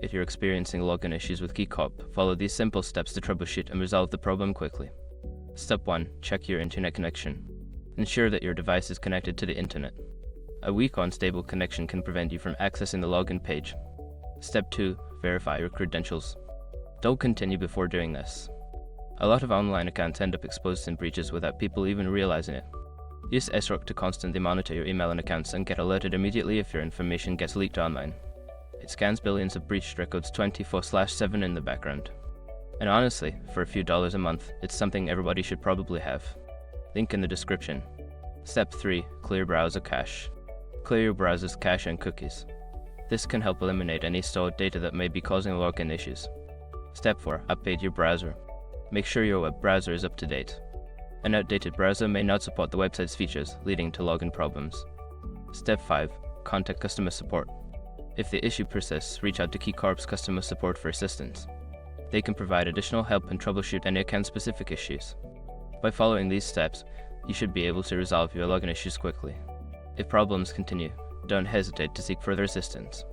If you're experiencing login issues with KeyCorp, follow these simple steps to troubleshoot and resolve the problem quickly. Step 1. Check your internet connection. Ensure that your device is connected to the internet. A weak or unstable connection can prevent you from accessing the login page. Step 2. Verify your credentials. Don't continue before doing this. A lot of online accounts end up exposed in breaches without people even realizing it. Use SROC to constantly monitor your email and accounts and get alerted immediately if your information gets leaked online. It scans billions of breached records 24/7 in the background. And honestly, for a few dollars a month, it's something everybody should probably have. Link in the description. Step 3. Clear browser cache. Clear your browser's cache and cookies. This can help eliminate any stored data that may be causing login issues. Step 4. Update your browser. Make sure your web browser is up to date. An outdated browser may not support the website's features, leading to login problems. Step 5. Contact customer support. If the issue persists, reach out to KeyCorp's customer support for assistance. They can provide additional help and troubleshoot any account-specific issues. By following these steps, you should be able to resolve your login issues quickly. If problems continue, don't hesitate to seek further assistance.